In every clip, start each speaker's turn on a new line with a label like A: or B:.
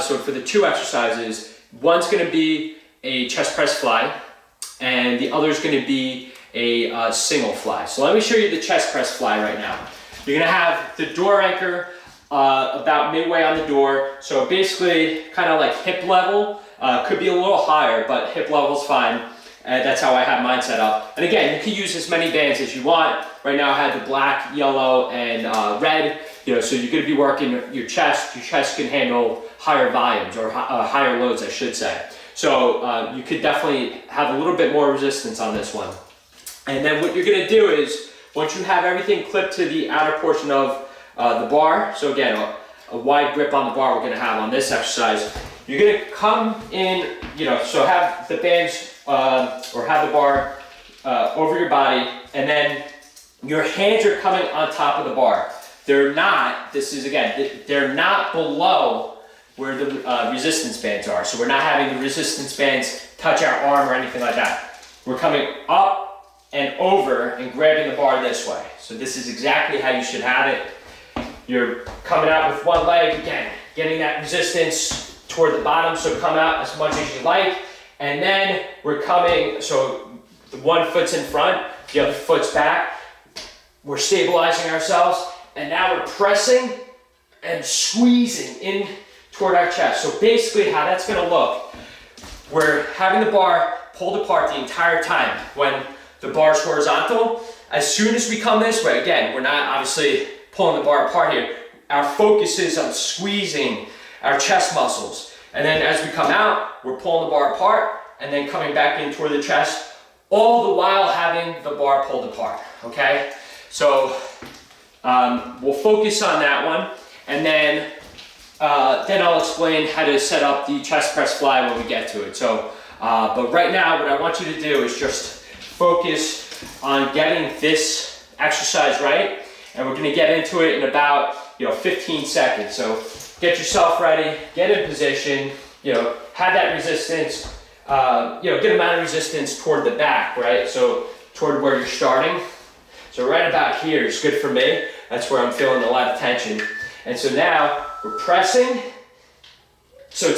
A: so for the two exercises, one's gonna be a chest press fly, and the other's gonna be a single fly. So let me show you the chest press fly right now. You're gonna have the door anchor about midway on the door. So basically kind of like hip level, could be a little higher, but hip level's fine. And that's how I have mine set up. And again, you can use as many bands as you want. Right now I have the black, yellow, and red. So you're gonna be working your chest. Your chest can handle higher volumes, or higher loads, I should say. So you could definitely have a little bit more resistance on this one. And then what you're gonna do is, once you have everything clipped to the outer portion of the bar, so again, a wide grip on the bar we're gonna have on this exercise, you're gonna come in, so have the bands, or have the bar over your body, and then your hands are coming on top of the bar. They're not, they're not below where the resistance bands are. So we're not having the resistance bands touch our arm or anything like that. We're coming up and over and grabbing the bar this way. So this is exactly how you should have it. You're coming out with one leg, again, getting that resistance toward the bottom, so come out as much as you like. And then we're coming, so the one foot's in front, the other foot's back. We're stabilizing ourselves, and now we're pressing and squeezing in toward our chest. So basically how that's gonna look, we're having the bar pulled apart the entire time when the bar's horizontal. As soon as we come this way, again, we're not obviously pulling the bar apart here. Our focus is on squeezing our chest muscles. And then as we come out, we're pulling the bar apart and then coming back in toward the chest, all the while having the bar pulled apart, okay? So we'll focus on that one, and then I'll explain how to set up the chest press fly when we get to it. So, but right now, what I want you to do is just focus on getting this exercise right, and we're gonna get into it in about 15 seconds. So get yourself ready, get in position, have that resistance, good amount of resistance toward the back, right? So toward where you're starting. So right about here is good for me. That's where I'm feeling a lot of tension. And so now we're pressing. So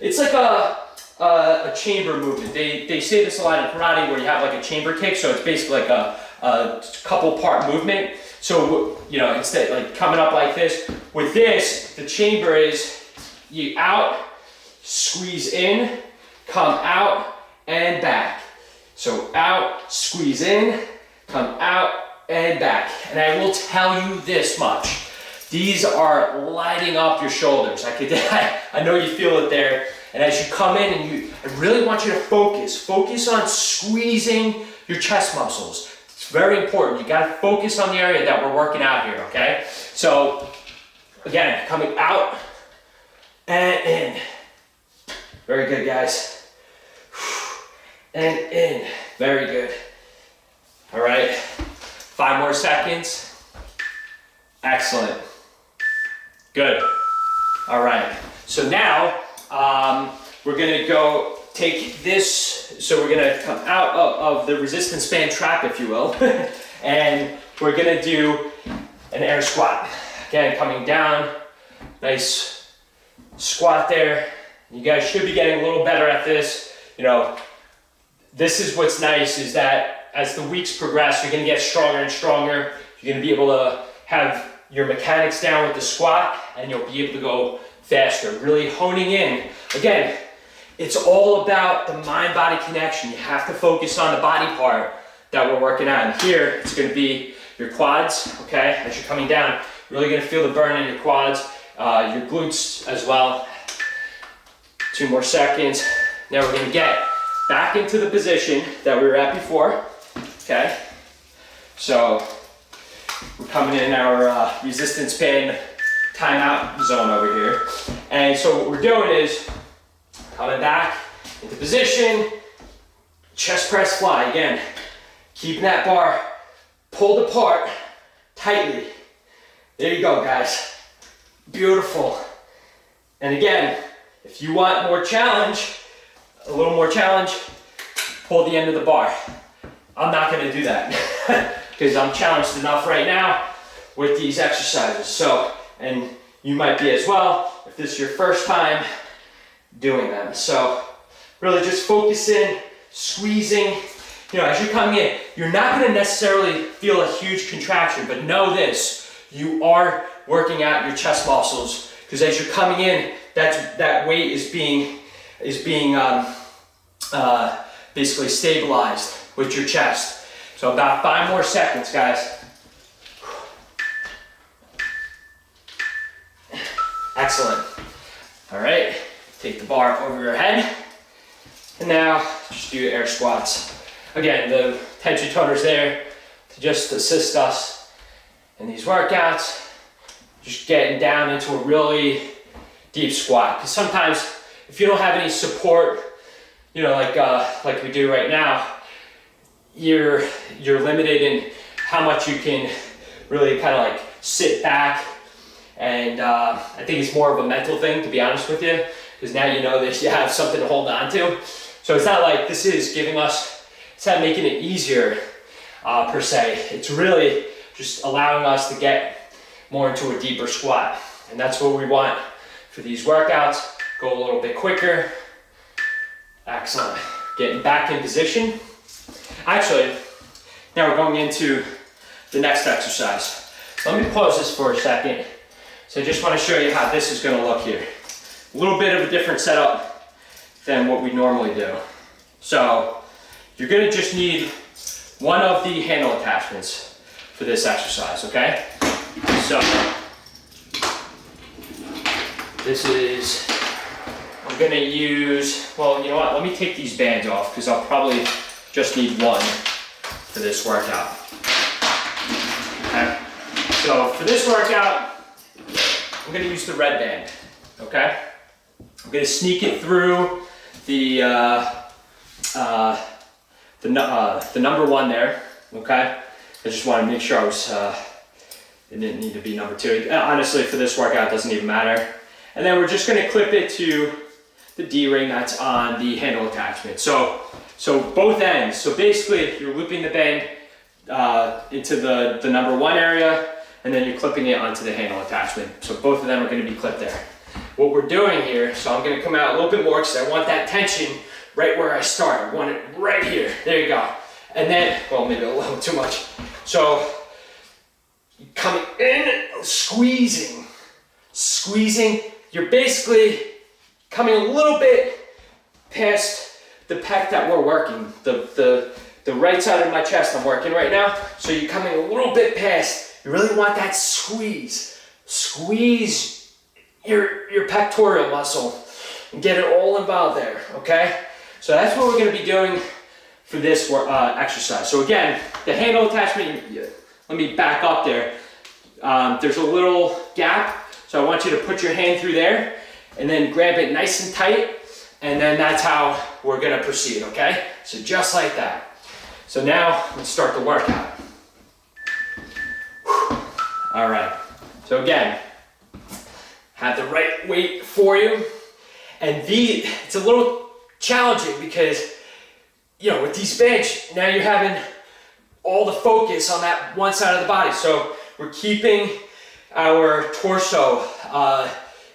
A: it's like a chamber movement. They say this a lot in karate, where you have like a chamber kick. So it's basically like a couple part movement. So, instead like coming up like this, with this, the chamber is you out, squeeze in, come out and back. So out, squeeze in, come out and back. And I will tell you this much, these are lighting up your shoulders. I know you feel it there. And as you come in, I really want you to focus on squeezing your chest muscles. It's very important. You gotta focus on the area that we're working out here, okay? So, again, coming out and in. Very good, guys. And in. Very good. All right, 5 more seconds. Excellent. Good. All right, so now we're gonna go take this, so we're gonna come out of the resistance band trap, if you will, and we're gonna do an air squat. Again, coming down, nice squat there. You guys should be getting a little better at this. This is what's nice, is that as the weeks progress, you're gonna get stronger and stronger. You're gonna be able to have your mechanics down with the squat, and you'll be able to go faster, really honing in. Again, it's all about the mind-body connection. You have to focus on the body part that we're working on. Here, it's gonna be your quads, okay? As you're coming down, you're really gonna feel the burn in your quads, your glutes as well. 2 more seconds. Now we're gonna get back into the position that we were at before, okay? So, we're coming in our resistance band timeout zone over here. And so what we're doing is coming back into position, chest press fly. Again, keeping that bar pulled apart tightly. There you go, guys. Beautiful. And again, if you want more challenge, a little more challenge, pull the end of the bar. I'm not gonna do that because I'm challenged enough right now with these exercises. So, and you might be as well. If this is your first time doing them. So really just focusing, squeezing. You know, as you're coming in, you're not gonna necessarily feel a huge contraction, but know this, you are working out your chest muscles, because as you're coming in, that weight is being basically stabilized with your chest. So about 5 more seconds, guys. Excellent. All right, take the bar over your head. And now just do air squats. Again, the tension toner's there to just assist us in these workouts. Just getting down into a really deep squat. Because sometimes if you don't have any support, you know, like we do right now, you're limited in how much you can really kind of like sit back. And I think it's more of a mental thing, to be honest with you, because now you know that you have something to hold on to. So it's not like this is it's not making it easier per se. It's really just allowing us to get more into a deeper squat. And that's what we want for these workouts. Go a little bit quicker. Excellent. Getting back in position. Actually, now we're going into the next exercise. Let me pause this for a second. So I just want to show you how this is going to look here. A little bit of a different setup than what we normally do. So you're going to just need one of the handle attachments for this exercise, okay? So this is, I'm going to use, well, you know what, let me take these bands off because I'll probably just need one for this workout. Okay? So for this workout, I'm going to use the red band, okay? I'm going to sneak it through the number 1 there, okay? I just want to make sure it didn't need to be number 2. Honestly, for this workout, it doesn't even matter. And then we're just going to clip it to the D-ring that's on the handle attachment. So both ends. So basically, you're looping the band into the number 1 area, and then you're clipping it onto the handle attachment. So both of them are going to be clipped there. What we're doing here, so I'm going to come out a little bit more because I want that tension right where I start. I want it right here. There you go. And then, well, maybe a little too much. So coming in, squeezing. You're basically coming a little bit past the pec that we're working. The right side of my chest I'm working right now. So you're coming a little bit past. You really want that squeeze. Squeeze your pectoral muscle and get it all involved there, okay? So that's what we're gonna be doing for this exercise. So again, the handle attachment, let me back up there. There's a little gap, so I want you to put your hand through there and then grab it nice and tight, and then that's how we're gonna proceed, okay? So just like that. So now, let's start the workout. All right, so again, have the right weight for you. And it's a little challenging because, you know, with these bands, now you're having all the focus on that one side of the body. So we're keeping our torso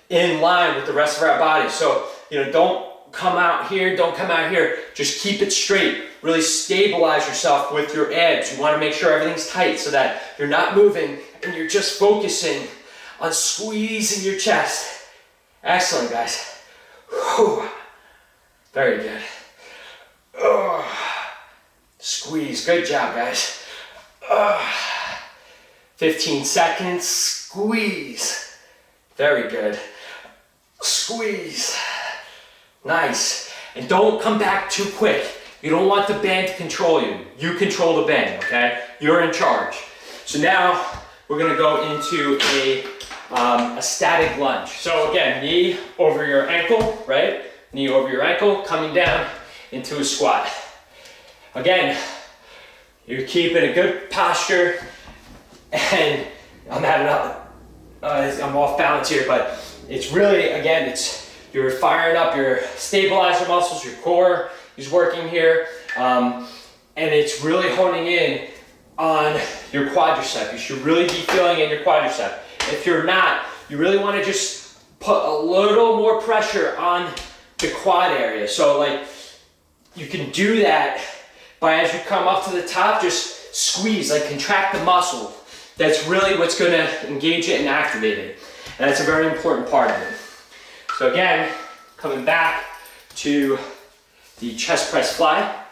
A: in line with the rest of our body. So, you know, don't come out here, don't come out here. Just keep it straight. Really stabilize yourself with your abs. You want to make sure everything's tight so that you're not moving and you're just focusing on squeezing your chest. Excellent, guys. Whew. Very good. Oh. Squeeze. Good job, guys. 15 seconds. Squeeze. Very good. Squeeze. Nice. And don't come back too quick. You don't want the band to control you. You control the band, okay? You're in charge. So now we're gonna go into a static lunge. So again, knee over your ankle, right? Knee over your ankle, coming down into a squat. Again, you're keeping a good posture, and I'm off balance here, but it's really, again, you're firing up your stabilizer muscles, your core is working here, and it's really honing in on your quadricep. You should really be feeling in your quadricep. If you're not, you really want to just put a little more pressure on the quad area. So like you can do that by, as you come up to the top, just squeeze, like contract the muscle. That's really what's gonna engage it and activate it. And that's a very important part of it. So again, coming back to the chest press fly.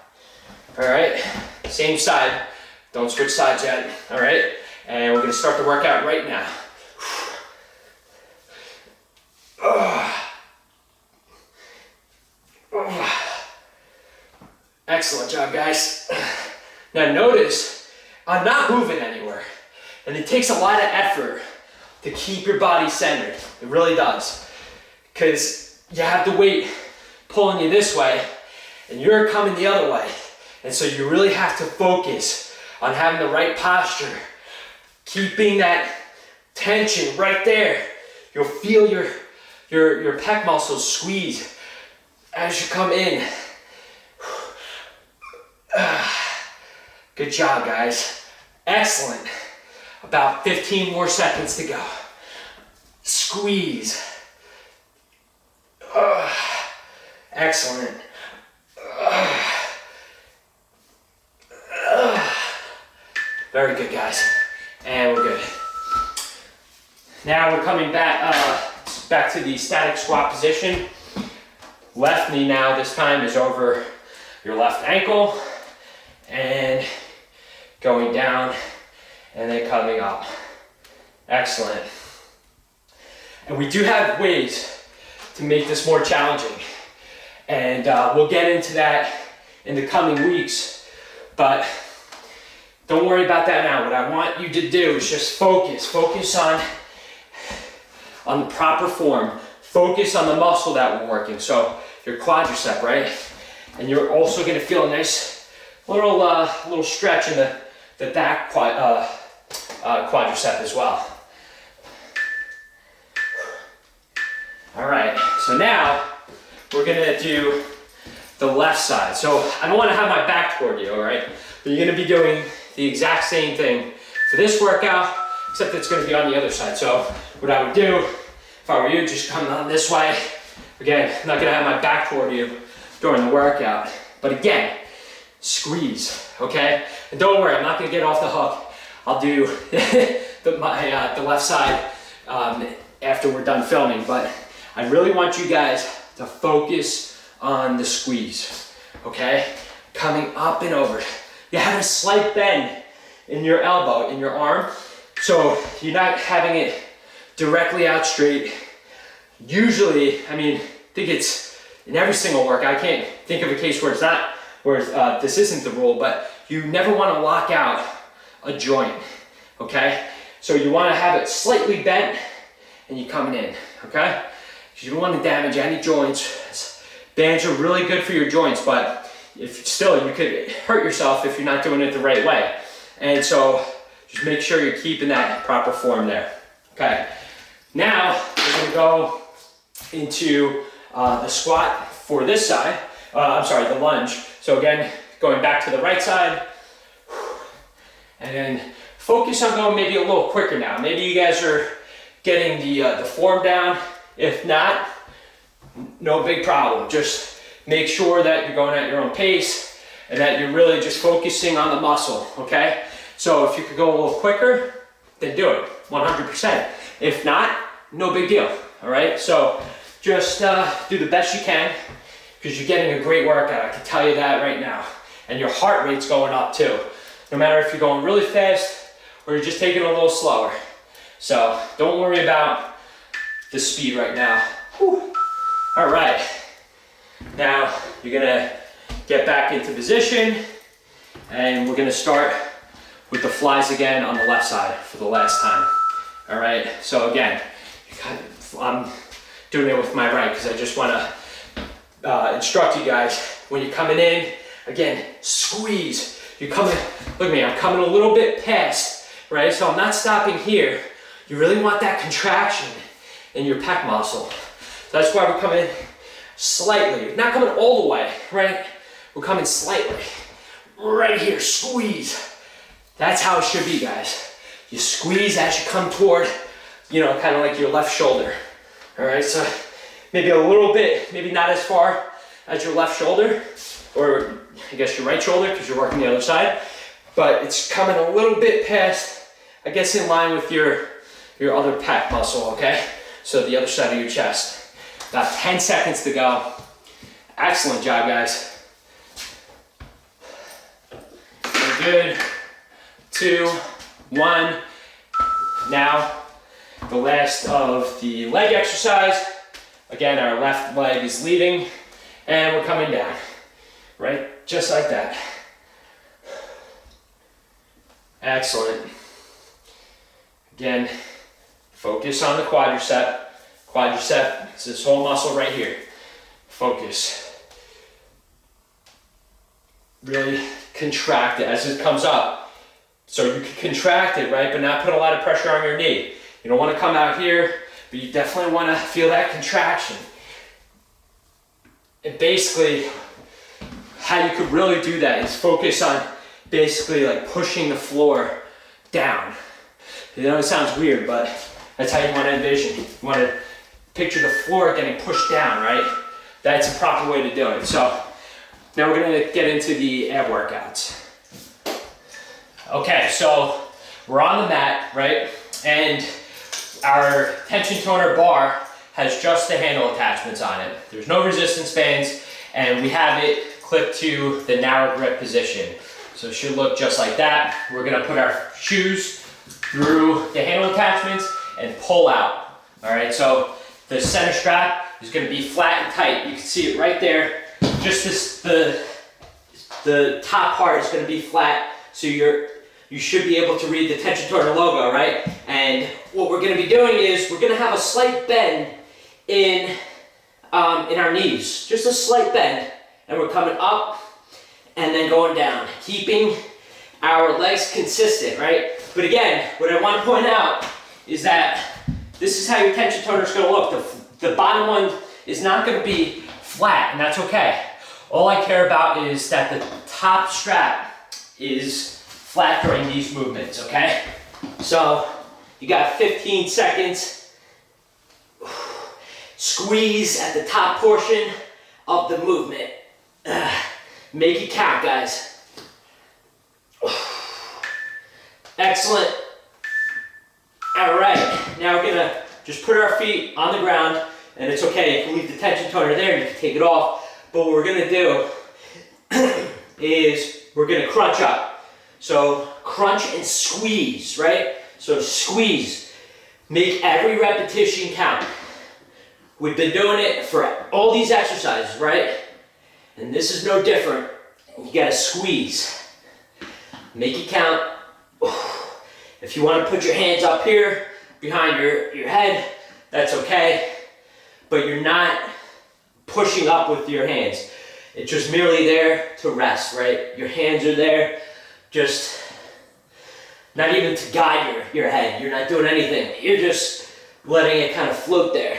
A: All right, same side. Don't switch sides yet, all right? And we're gonna start the workout right now. Excellent job, guys. Now notice, I'm not moving anywhere. And it takes a lot of effort to keep your body centered. It really does. Because you have the weight pulling you this way, and you're coming the other way. And so you really have to focus on having the right posture, keeping that tension right there. You'll feel your pec muscles squeeze as you come in. Good job, guys. Excellent. About 15 more seconds to go. Squeeze. Excellent. Very good, guys. And we're good. Now we're coming back to the static squat position. Left knee now this time is over your left ankle and going down and then coming up. Excellent. And we do have ways to make this more challenging. And we'll get into that in the coming weeks. But don't worry about that now. What I want you to do is just focus on the proper form. Focus on the muscle that we're working. So your quadricep, right? And you're also gonna feel a nice little stretch in the back quadricep as well. All right, so now we're gonna do the left side. So I don't wanna have my back toward you, all right? But you're gonna be doing the exact same thing for this workout, except it's gonna be on the other side. So what I would do, if I were you, just come on this way. Again, I'm not gonna have my back toward you during the workout. But again, squeeze, okay? And don't worry, I'm not gonna get off the hook. I'll do the left side after we're done filming, but I really want you guys to focus on the squeeze, okay? Coming up and over. You have a slight bend in your elbow, in your arm, so you're not having it directly out straight. Usually, I mean, I think it's in every single work. I can't think of a case where it's not, where this isn't the rule, but you never want to lock out a joint, okay? So you want to have it slightly bent and you're coming in, okay? You don't want to damage any joints. Bands are really good for your joints, but if still, you could hurt yourself if you're not doing it the right way. And so just make sure you're keeping that proper form there, okay? Now we're going to go into the squat for this side. The lunge. So again, going back to the right side, and then focus on going maybe a little quicker now. Maybe you guys are getting the form down. If not, no big problem. Just make sure that you're going at your own pace and that you're really just focusing on the muscle, okay? So if you could go a little quicker, then do it, 100%. If not, no big deal, all right? So just do the best you can because you're getting a great workout, I can tell you that right now. And your heart rate's going up too. No matter if you're going really fast or you're just taking it a little slower. So don't worry about the speed right now. Whew. All right, now you're gonna get back into position and we're gonna start with the flies again on the left side for the last time. All right, so again, I'm doing it with my right because I just wanna instruct you guys, when you're coming in, again, squeeze. You're coming, look at me, I'm coming a little bit past, right? So I'm not stopping here. You really want that contraction in your pec muscle. So that's why we're coming slightly. We're not coming all the way, right? We're coming slightly. Right here, squeeze. That's how it should be, guys. You squeeze as you come toward, kind of like your left shoulder. All right, so maybe a little bit, maybe not as far as your left shoulder, or I guess your right shoulder because you're working the other side, but it's coming a little bit past, I guess in line with your other pec muscle, okay? So the other side of your chest. About 10 seconds to go. Excellent job, guys. Good. 2, 1. Now, the last of the leg exercise. Again, our left leg is leading, and we're coming down. Right? Just like that. Excellent. Again, focus on the quadricep. Quadricep is this whole muscle right here. Focus. Really contract it as it comes up. So you can contract it, right, but not put a lot of pressure on your knee. You don't want to come out here, but you definitely want to feel that contraction. And basically, how you could really do that is focus on basically like pushing the floor down. I know it sounds weird, but that's how you want to envision. You want to picture the floor getting pushed down, right? That's a proper way to do it. So now we're going to get into the ab workouts. Okay, so we're on the mat, right? And our tension toner bar has just the handle attachments on it. There's no resistance bands, and we have it clipped to the narrow grip position. So it should look just like that. We're gonna put our shoes through the handle attachments and pull out. All right, so the center strap is gonna be flat and tight. You can see it right there. Just this, the top part is gonna be flat, so you should be able to read the tension toner logo, right? And what we're gonna be doing is we're gonna have a slight bend in our knees, just a slight bend, and we're coming up and then going down, keeping our legs consistent, right? But again, what I want to point out is that this is how your tension toner is going to look. The bottom one is not going to be flat, and that's okay. All I care about is that the top strap is flat during these movements, okay? So you got 15 seconds. Squeeze at the top portion of the movement. Make it count, guys. Excellent. All right, now we're gonna just put our feet on the ground, and it's okay, you can leave the tension toner there, you can take it off, but what we're gonna do is we're gonna crunch up. So crunch and squeeze, right? So squeeze, make every repetition count. We've been doing it for all these exercises, right? And this is no different. You gotta squeeze. Make it count. If you want to put your hands up here behind your head, that's okay. But you're not pushing up with your hands. It's just merely there to rest, right? Your hands are there, just not even to guide your head. You're not doing anything. You're just letting it kind of float there.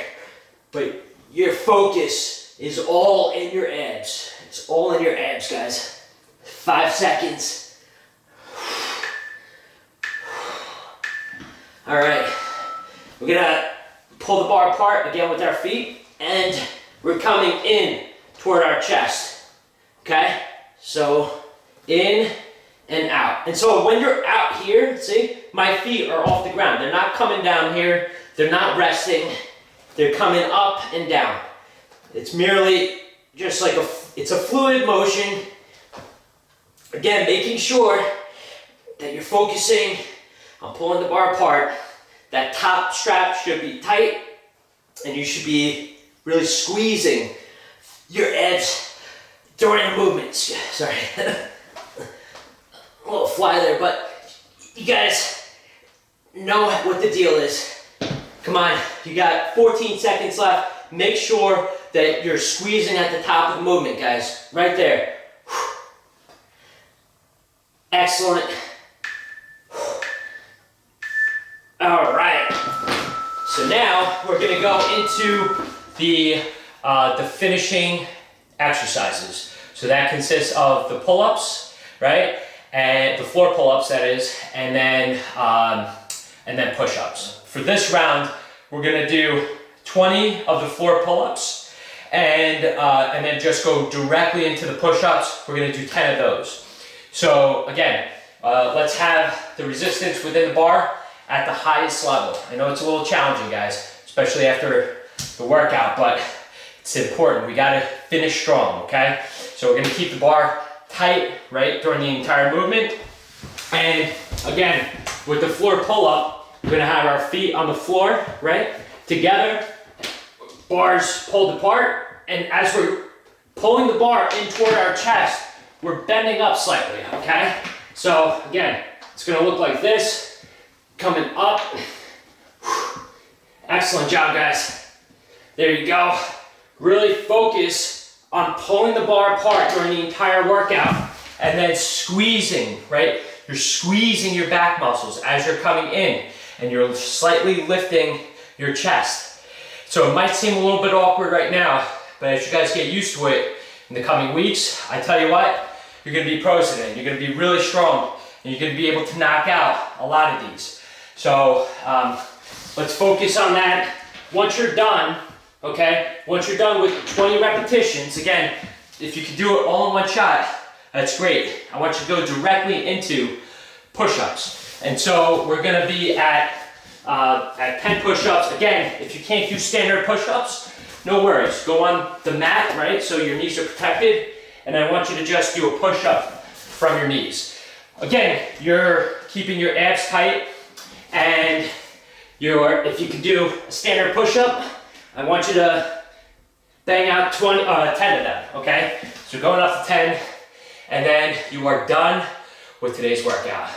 A: But your focus is all in your abs. It's all in your abs, guys. 5 seconds. All right. We're gonna pull the bar apart again with our feet, and we're coming in toward our chest. Okay? So in and out. And so when you're out here, see, my feet are off the ground. They're not coming down here. They're not resting. They're coming up and down. It's merely just like it's a fluid motion. Again, making sure that you're focusing on pulling the bar apart. That top strap should be tight, and you should be really squeezing your abs during the movements. Sorry. A little fly there, but you guys know what the deal is. Come on, you got 14 seconds left. Make sure that you're squeezing at the top of the movement, guys. Right there. Excellent. All right. So now we're gonna go into the finishing exercises. So that consists of the pull-ups, right? And the floor pull-ups, that is, and then push-ups. For this round, we're gonna do 20 of the floor pull-ups, and then just go directly into the push-ups. We're gonna do 10 of those. So again, let's have the resistance within the bar at the highest level. I know it's a little challenging, guys, especially after the workout, but it's important. We gotta finish strong, okay? So we're gonna keep the bar tight, right, during the entire movement. And again, with the floor pull-up, we're gonna have our feet on the floor, right, together, bars pulled apart, and as we're pulling the bar in toward our chest, we're bending up slightly, okay? So again, it's gonna look like this, coming up. Excellent job, guys. There you go. Really focus on pulling the bar apart during the entire workout and then squeezing, right? You're squeezing your back muscles as you're coming in and you're slightly lifting your chest. So it might seem a little bit awkward right now, but as you guys get used to it in the coming weeks, I tell you what, you're gonna be pros today. You're gonna be really strong and you're gonna be able to knock out a lot of these. So let's focus on that. Once you're done, okay, once you're done with 20 repetitions, again, if you can do it all in one shot, that's great. I want you to go directly into push-ups. And so we're gonna be at 10 push-ups. Again, if you can't do standard push-ups, no worries. Go on the mat, right, so your knees are protected, and I want you to just do a push-up from your knees. Again, you're keeping your abs tight, and if you can do a standard push-up, I want you to bang out 10 of them, okay? So going up to 10, and then you are done with today's workout.